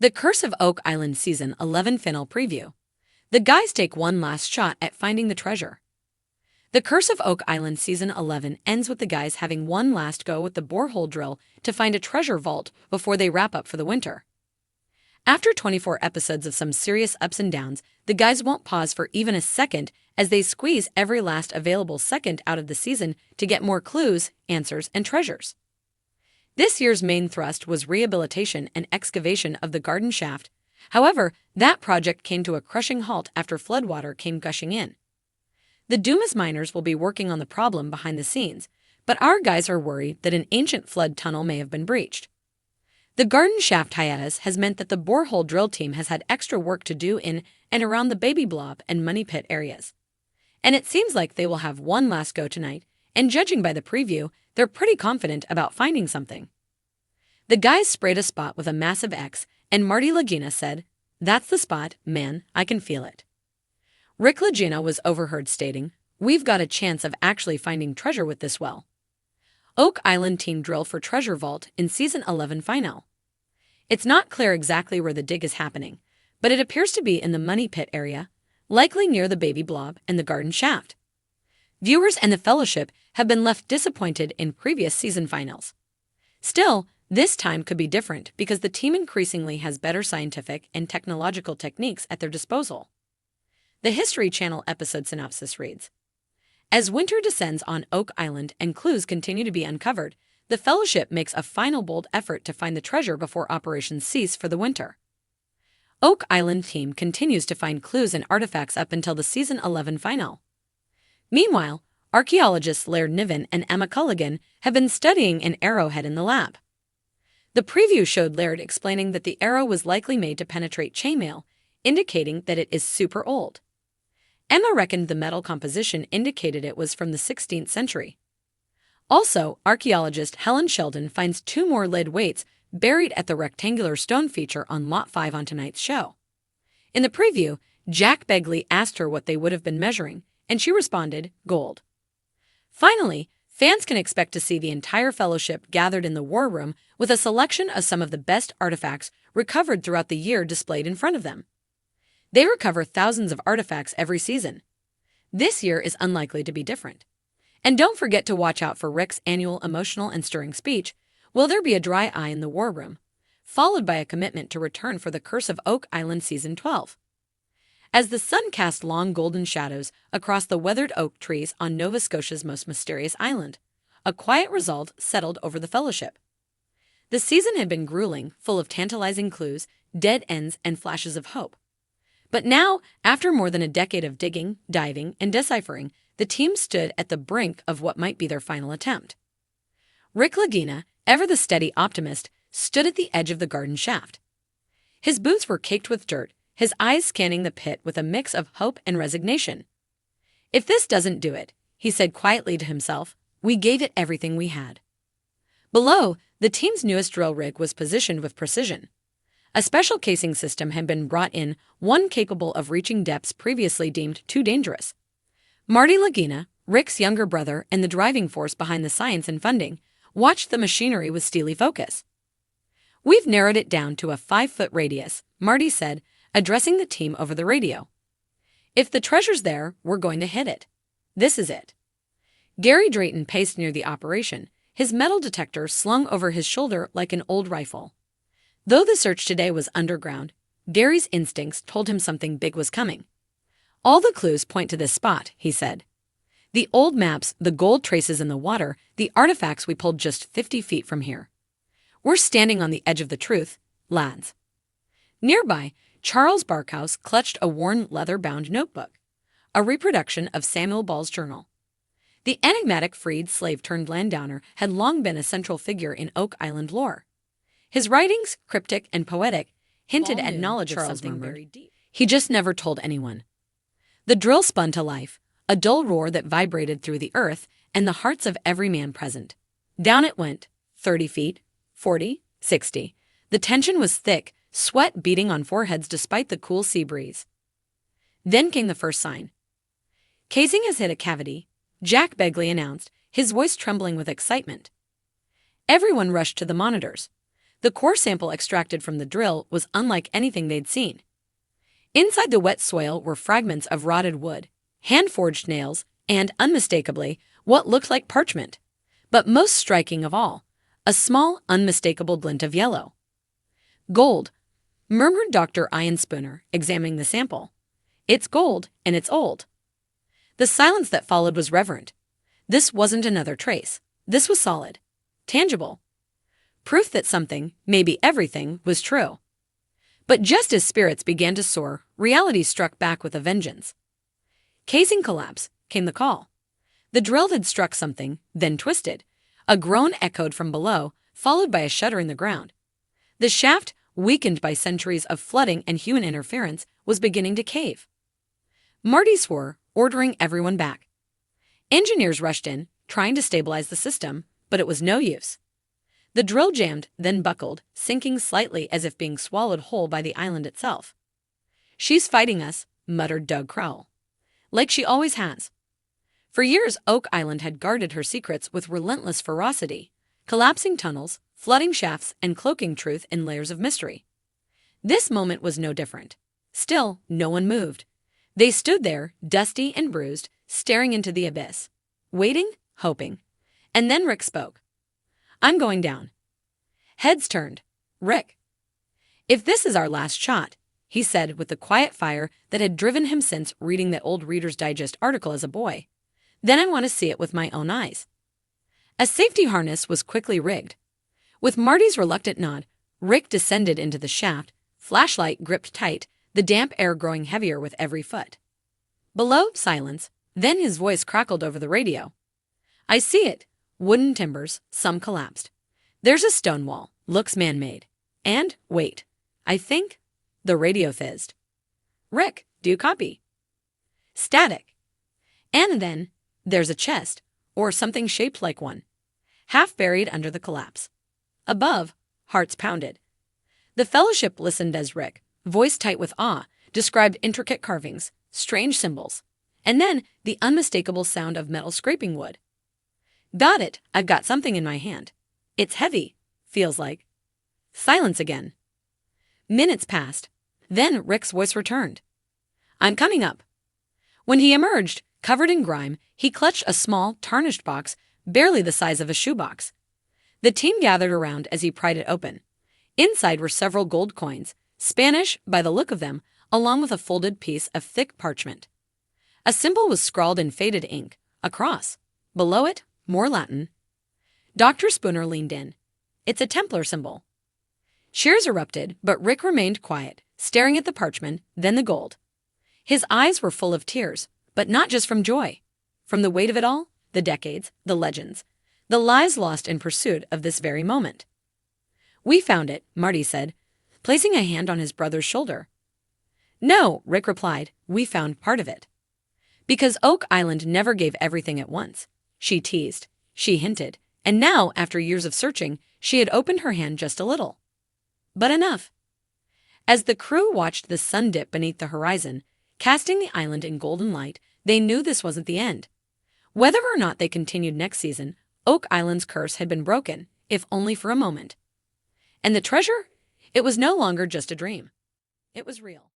The Curse of Oak Island Season 11 Final Preview. The guys take one last shot at finding the treasure. The Curse of Oak Island Season 11 ends with the guys having one last go with the borehole drill to find a treasure vault before they wrap up for the winter. After 24 episodes of some serious ups and downs, the guys won't pause for even a second as they squeeze every last available second out of the season to get more clues, answers, and treasures. This year's main thrust was rehabilitation and excavation of the garden shaft. However, that project came to a crushing halt after floodwater came gushing in. The Dumas miners will be working on the problem behind the scenes, but our guys are worried that an ancient flood tunnel may have been breached. The garden shaft hiatus has meant that the borehole drill team has had extra work to do in and around the baby blob and money pit areas. And it seems like they will have one last go tonight, and judging by the preview, they're pretty confident about finding something. The guys sprayed a spot with a massive X, and Marty Lagina said, "That's the spot, man, I can feel it." Rick Lagina was overheard stating, "We've got a chance of actually finding treasure with this well." Oak Island team drill for treasure vault in Season 11 final. It's not clear exactly where the dig is happening, but it appears to be in the money pit area, likely near the baby blob and the garden shaft. Viewers and the Fellowship have been left disappointed in previous season finals. Still, this time could be different because the team increasingly has better scientific and technological techniques at their disposal. The History Channel episode synopsis reads, "As winter descends on Oak Island and clues continue to be uncovered, the Fellowship makes a final bold effort to find the treasure before operations cease for the winter. Oak Island team continues to find clues and artifacts up until the Season 11 final. Meanwhile, archaeologists Laird Niven and Emma Culligan have been studying an arrowhead in the lab. The preview showed Laird explaining that the arrow was likely made to penetrate chainmail, indicating that it is super old. Emma reckoned the metal composition indicated it was from the 16th century. Also, archaeologist Helen Sheldon finds two more lead weights buried at the rectangular stone feature on Lot 5 on tonight's show. In the preview, Jack Begley asked her what they would have been measuring, and she responded, "Gold." Finally, fans can expect to see the entire Fellowship gathered in the war room with a selection of some of the best artifacts recovered throughout the year displayed in front of them. They recover thousands of artifacts every season. This year is unlikely to be different. And don't forget to watch out for Rick's annual emotional and stirring speech, "Will there be a dry eye in the war room?" followed by a commitment to return for the Curse of Oak Island Season 12. As the sun cast long golden shadows across the weathered oak trees on Nova Scotia's most mysterious island, a quiet resolve settled over the Fellowship. The season had been grueling, full of tantalizing clues, dead ends, and flashes of hope. But now, after more than a decade of digging, diving, and deciphering, the team stood at the brink of what might be their final attempt. Rick Lagina, ever the steady optimist, stood at the edge of the garden shaft. His boots were caked with dirt, his eyes scanning the pit with a mix of hope and resignation. "If this doesn't do it," he said quietly to himself, "we gave it everything we had." Below, the team's newest drill rig was positioned with precision. A special casing system had been brought in, one capable of reaching depths previously deemed too dangerous. Marty Lagina, Rick's younger brother and the driving force behind the science and funding, watched the machinery with steely focus. "We've narrowed it down to a 5-foot radius," Marty said, addressing the team over the radio. "If the treasure's there, we're going to hit it. This is it." Gary Drayton paced near the operation, his metal detector slung over his shoulder like an old rifle. Though the search today was underground, Gary's instincts told him something big was coming. "All the clues point to this spot," he said. "The old maps, the gold traces in the water, the artifacts we pulled just 50 feet from here. We're standing on the edge of the truth, lads." Nearby, Charles Barkhouse clutched a worn leather-bound notebook, a reproduction of Samuel Ball's journal. The enigmatic freed slave-turned-landowner had long been a central figure in Oak Island lore. His writings, cryptic and poetic, hinted at knowledge of something very deep. He just never told anyone. The drill spun to life, a dull roar that vibrated through the earth and the hearts of every man present. Down it went, 30 feet, 40, 60. The tension was thick, sweat beating on foreheads despite the cool sea breeze. Then came the first sign. "Casing has hit a cavity," Jack Begley announced, his voice trembling with excitement. Everyone rushed to the monitors. The core sample extracted from the drill was unlike anything they'd seen. Inside the wet soil were fragments of rotted wood, hand-forged nails, and, unmistakably, what looked like parchment. But most striking of all, a small, unmistakable glint of yellow. "Gold," murmured Dr. Ian Spooner, examining the sample. "It's gold, and it's old." The silence that followed was reverent. This wasn't another trace. This was solid, tangible. Proof that something, maybe everything, was true. But just as spirits began to soar, reality struck back with a vengeance. "Casing collapse," came the call. The drill had struck something, then twisted. A groan echoed from below, followed by a shudder in the ground. The shaft, weakened by centuries of flooding and human interference, was beginning to cave. Marty swore, ordering everyone back. Engineers rushed in, trying to stabilize the system, but it was no use. The drill jammed, then buckled, sinking slightly as if being swallowed whole by the island itself. "She's fighting us," muttered Doug Crowell. "Like she always has." For years, Oak Island had guarded her secrets with relentless ferocity, collapsing tunnels, flooding shafts, and cloaking truth in layers of mystery. This moment was no different. Still, no one moved. They stood there, dusty and bruised, staring into the abyss, waiting, hoping. And then Rick spoke. "I'm going down." Heads turned. "Rick." "If this is our last shot," he said with the quiet fire that had driven him since reading that old Reader's Digest article as a boy, "then I want to see it with my own eyes." A safety harness was quickly rigged. With Marty's reluctant nod, Rick descended into the shaft, flashlight gripped tight, the damp air growing heavier with every foot. Below, silence. Then his voice crackled over the radio. "I see it. Wooden timbers, some collapsed. There's a stone wall, looks man-made. And, wait, I think..." The radio fizzed. "Rick, do you copy?" Static. "And then, there's a chest, or something shaped like one, half buried under the collapse." Above, hearts pounded. The fellowship listened as Rick, voice tight with awe, described intricate carvings, strange symbols, and then the unmistakable sound of metal scraping wood. "Got it, I've got something in my hand. It's heavy, feels like." Silence again. Minutes passed. Then Rick's voice returned. "I'm coming up." When he emerged, covered in grime, he clutched a small, tarnished box, barely the size of a shoebox. The team gathered around as he pried it open. Inside were several gold coins, Spanish by the look of them, along with a folded piece of thick parchment. A symbol was scrawled in faded ink, a cross. Below it, more Latin. Dr. Spooner leaned in. "It's a Templar symbol." Cheers erupted, but Rick remained quiet, staring at the parchment, then the gold. His eyes were full of tears, but not just from joy. From the weight of it all, the decades, the legends, the lives lost in pursuit of this very moment. "We found it," Marty said, placing a hand on his brother's shoulder. "No," Rick replied, "we found part of it." Because Oak Island never gave everything at once. She teased, she hinted, and now, after years of searching, she had opened her hand just a little. But enough. As the crew watched the sun dip beneath the horizon, casting the island in golden light, they knew this wasn't the end. Whether or not they continued next season, Oak Island's curse had been broken, if only for a moment. And the treasure? It was no longer just a dream. It was real.